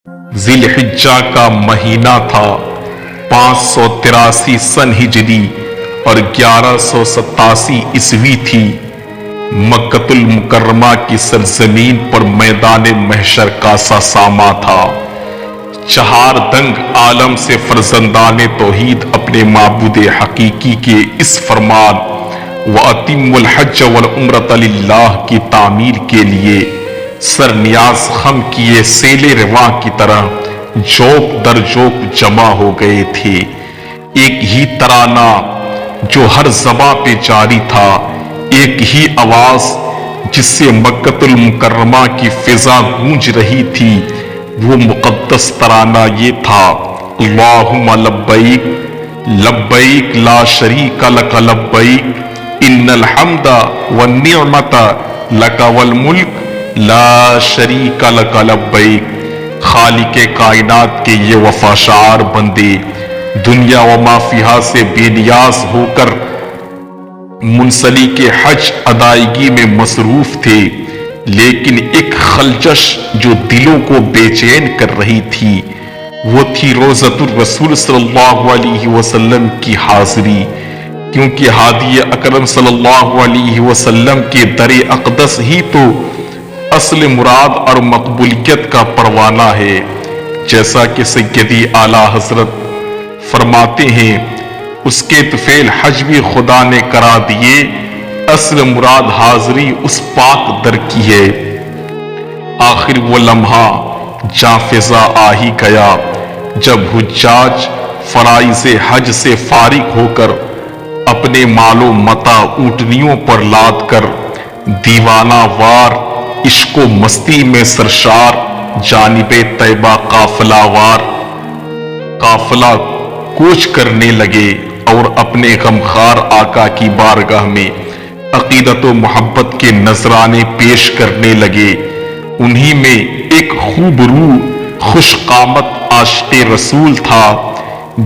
ذی الحجہ کا مہینہ تھا، 583 سن ہجری اور 1187 عیسوی تھی۔ مکۃ المکرمہ کی سرزمین پر میدان محشر کا سا ساماں تھا۔ چہار دنگ عالم سے فرزندان توحید اپنے معبود حقیقی کے اس فرمان وَأَتِمُّوا الْحَجَّ وَالْعُمْرَةَ لِلَّهِ کی تعمیر کے لیے سر نیاز خم کیے سیلِ رواں کی طرح جوک در جوک جمع ہو گئے تھے۔ ایک ہی ترانہ جو ہر زباں پہ جاری تھا، ایک ہی آواز جس سے مکۃ المکرمہ کی فضا گونج رہی تھی، وہ مقدس ترانہ یہ تھا: اللہم لبیک لبیک لا شریک لک لبیک ان الحمد والنعمت لک والملک لا شریک لک لبیک۔ خالق کائنات کے یہ وفا شعار بندے دنیا و ما فیہا سے بے نیاز ہو کر منسلک حج ادائیگی میں مصروف تھے، لیکن ایک خلجش جو دلوں کو بے چین کر رہی تھی وہ تھی روضۃ الرسول صلی اللہ علیہ وسلم کی حاضری، کیونکہ ہادی اکرم صلی اللہ علیہ وسلم کے در اقدس ہی تو اصل مراد اور مقبولیت کا پروانہ ہے۔ جیسا کہ سیدی اعلیٰ حضرت فرماتے ہیں، اس کے طفیل حج بھی خدا نے کرا دیے، اصل مراد حاضری اس پاک در کی ہے۔ آخر وہ لمحہ جاں فضا آ ہی گیا جب حجاج فرائض حج سے فارغ ہو کر اپنے مال و متاع اونٹنیوں پر لاد کر دیوانہ وار عشق و مستی میں سرشار جانب طیبہ قافلہ وار قافلہ کوچ کرنے لگے اور اپنے غمخوار آقا کی بارگاہ میں عقیدت و محبت کے نذرانے پیش کرنے لگے۔ انہی میں ایک خوب روح خوش قامت عاشق رسول تھا،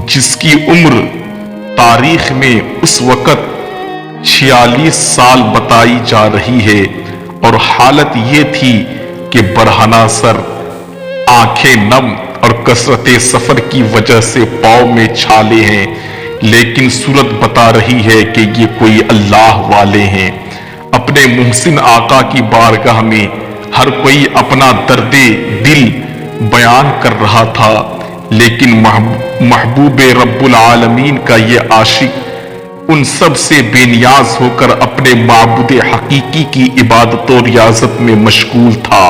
جس کی عمر تاریخ میں اس وقت 46 سال بتائی جا رہی ہے، اور حالت یہ تھی کہ برہنہ سر، آنکھیں نم اور کثرت سفر کی وجہ سے پاؤں میں چھالے ہیں، لیکن صورت بتا رہی ہے کہ یہ کوئی اللہ والے ہیں۔ اپنے محسن آقا کی بارگاہ میں ہر کوئی اپنا درد دل بیان کر رہا تھا، لیکن محبوب رب العالمین کا یہ عاشق ان سب سے بے نیاز ہو کر اپنے معبود حقیقی کی عبادت و ریاضت میں مشغول تھا۔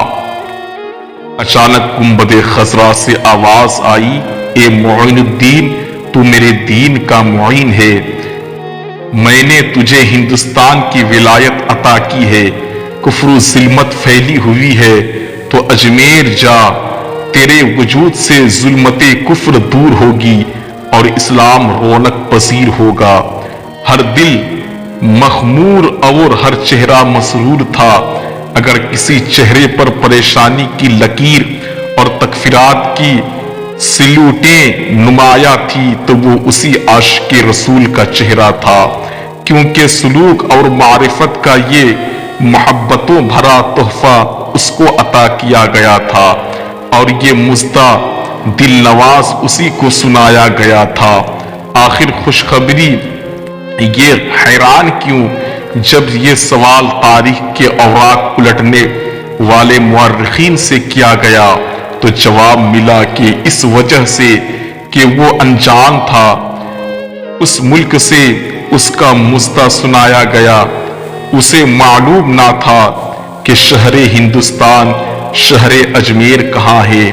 اچانک گنبد خضرا سے آواز آئی، اے معین الدین، تو میرے دین کا معین ہے، میں نے تجھے ہندوستان کی ولایت عطا کی ہے، کفر و ظلمت پھیلی ہوئی ہے تو اجمیر جا، تیرے وجود سے ظلمت کفر دور ہوگی اور اسلام رونق پذیر ہوگا۔ ہر دل مخمور اور ہر چہرہ مسرور تھا۔ اگر کسی چہرے پر پریشانی کی لکیر اور تکفیرات کی سلوٹیں نمایاں تھی تو وہ اسی عاشق رسول کا چہرہ تھا، کیونکہ سلوک اور معرفت کا یہ محبتوں بھرا تحفہ اس کو عطا کیا گیا تھا، اور یہ مزدہ دل نواز اسی کو سنایا گیا تھا۔ آخر خوشخبری یہ حیران کیوں جب یہ سوال تاریخ کے اوراق الٹنے والے مورخین سے کیا گیا تو جواب ملا کہ اس وجہ سے کہ وہ انجان تھا، اس ملک سے اس کا مزدہ سنایا گیا، اسے معلوم نہ تھا کہ شہر ہندوستان، شہر اجمیر کہاں ہے،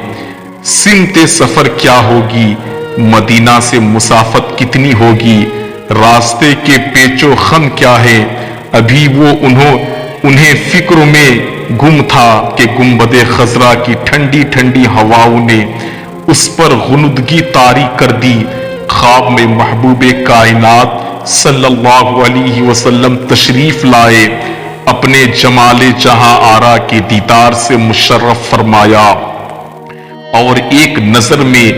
سمت سفر کیا ہوگی، مدینہ سے مسافت کتنی ہوگی، راستے کے پیچ و خم کیا ہے۔ ابھی وہ انہیں فکر میں گم تھا کہ گنبد خضرا کی ٹھنڈی ٹھنڈی ہواؤں نے اس پر غنودگی طاری کر دی۔ خواب میں محبوب کائنات صلی اللہ علیہ وسلم تشریف لائے، اپنے جمال جہاں آرا کے دیدار سے مشرف فرمایا، اور ایک نظر میں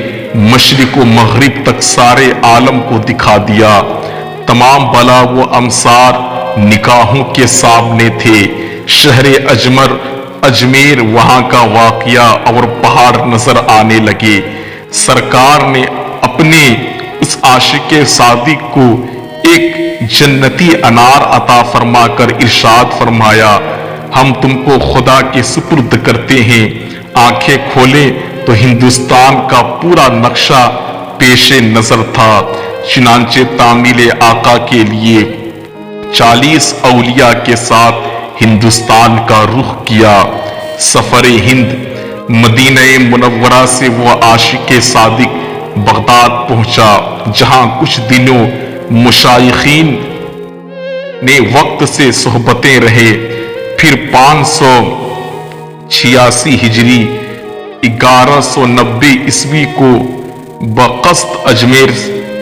مشرق و مغرب تک سارے عالم کو دکھا دیا۔ تمام بلا و امصار نگاہوں کے سامنے تھے۔ شہر اجمر اجمیر، وہاں کا واقعہ اور پہاڑ نظر آنے لگے۔ سرکار نے اپنے اس عاشق صادق کو ایک جنتی انار عطا فرما کر ارشاد فرمایا، ہم تم کو خدا کے سپرد کرتے ہیں۔ آنکھیں کھولے تو ہندوستان کا پورا نقشہ پیش نظر تھا۔ چنانچہ تعمیل آقا کے لیے 40 اولیاء کے ساتھ ہندوستان کا رخ کیا۔ سفر ہند، مدینہ منورہ سے وہ عاشق صادق بغداد پہنچا، جہاں کچھ دنوں مشائخین نے وقت سے صحبتیں رہے۔ پھر 586 ہجری 1190 عیسوی کو بقصد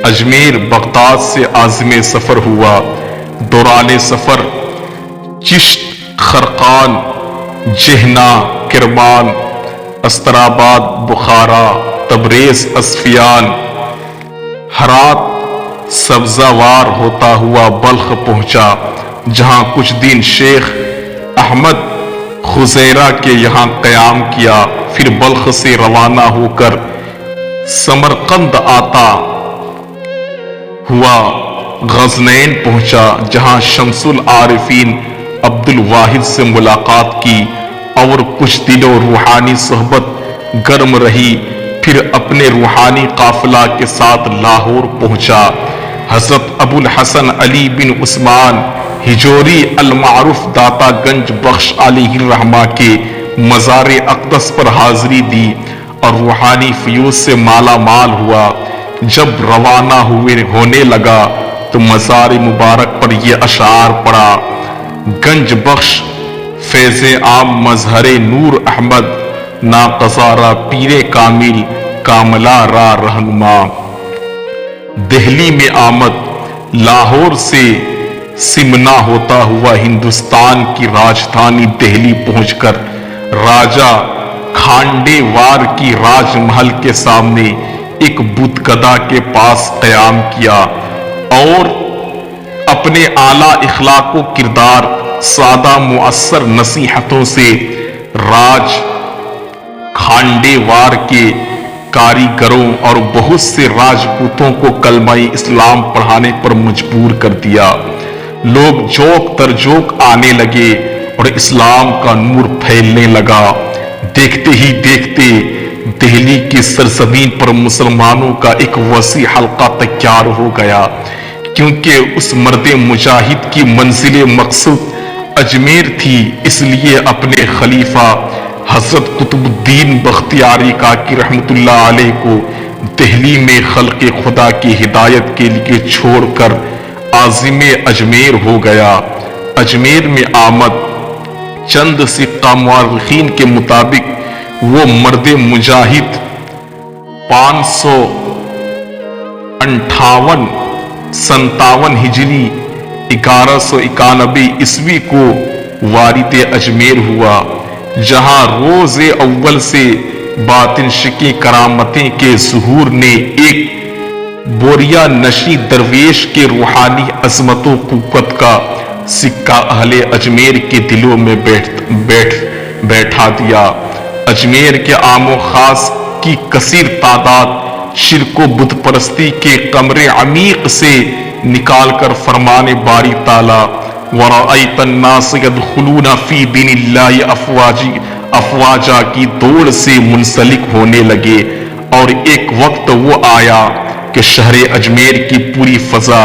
اجمیر بغداد سے عازم سفر ہوا۔ دوران سفر چشت، خرقان، جہنا، کرمان، استراباد، بخارا، تبریز، اصفیان، ہرات، سبزوار ہوتا ہوا بلخ پہنچا، جہاں کچھ دن شیخ احمد خزیرہ کے یہاں قیام کیا۔ پھر بلخ سے روانہ ہو کر سمرقند آتا ہوا غزنین پہنچا، جہاں شمس العارفین عبد الواحد سے ملاقات کی اور کچھ دنوں روحانی صحبت گرم رہی۔ پھر اپنے روحانی قافلہ کے ساتھ لاہور پہنچا۔ حضرت ابو الحسن علی بن عثمان ہجوری المعروف داتا گنج بخش علیہ الرحمہ کے مزار اقدس پر حاضری دی اور روحانی فیوز سے مالا مال ہوا۔ جب روانہ ہونے لگا تو مزار مبارک پر یہ اشعار پڑا: گنج بخش فیض عام مظہر نور احمد، ناقصارہ پیر کامل کاملہ را رہنما۔ دہلی میں آمد، لاہور سے سمنا ہوتا ہوا ہندوستان کی راجدھانی دہلی پہنچ کر راجہ کھانڈے وار کی راج محل کے سامنے ایک بت گدا کے پاس قیام کیا اور اپنے اعلیٰ اخلاق و کردار، سادہ مؤثر نصیحتوں سے راج کھانڈے وار کے کاریگروں اور بہت سے راجپوتوں کو کلمہ اسلام پڑھانے پر مجبور کر دیا۔ لوگ جوک در جوک آنے لگے اور اسلام کا نور پھیلنے لگا۔ دیکھتے ہی دیکھتے دہلی کی سرزمین پر مسلمانوں کا ایک وسیع حلقہ تیار ہو گیا۔ کیونکہ اس مرد مجاہد کی منزل مقصود اجمیر تھی، اس لیے اپنے خلیفہ حضرت قطب الدین بختیاری کاکی رحمت اللہ علیہ کو دہلی میں خلق خدا کی ہدایت کے لیے چھوڑ کر عازم اجمیر ہو گیا۔ اجمیر میں آمد، چند سکہ مورخین کے مطابق وہ مرد مجاہد 558-57 ہجری 1191 عیسوی کو وارد اجمیر ہوا، جہاں روز اول سے باطن شکی کرامتیں کے ظہور نے ایک بوریا نشی درویش کے روحانی عظمت و قوت کا سکہ اہل اجمیر کے دلوں میں بیٹھا دیا۔ اجمیر کے عام و خاص کی کثیر تعداد شرک و بت پرستی کے قمر عمیق سے نکال کر فرمان باری تعالی وَرَأَيْتَ النَّاسَ يَدْخُلُونَ فِي دِينِ اللَّهِ افواجا کی دوڑ سے منسلک ہونے لگے، اور ایک وقت وہ آیا کہ شہر اجمیر کی پوری فضا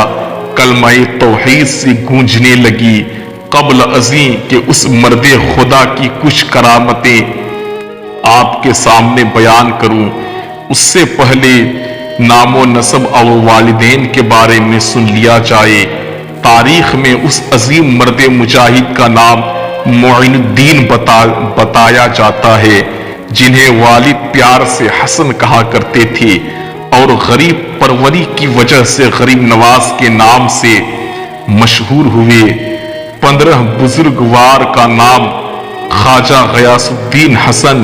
کلمہ توحید سے گونجنے لگی۔ قبل ازیں کہ اس مرد خدا کی کچھ کرامتیں آپ کے سامنے بیان کروں، اس سے پہلے نام و نسب اور والدین کے بارے میں سن لیا جائے۔ تاریخ میں اس عظیم مرد مجاہد کا نام معین الدین بتایا جاتا ہے، جنہیں والد پیار سے حسن کہا کرتے تھے اور غریب پروری کی وجہ سے غریب نواز کے نام سے مشہور ہوئے۔ 15 بزرگوار کا نام خواجہ غیاث الدین حسن،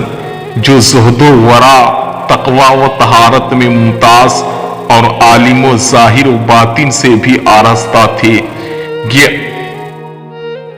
جو زہد و ورع، تقوی و طہارت میں ممتاز اور عالم و ظاہر و باطن سے بھی آراستہ تھے۔ یہ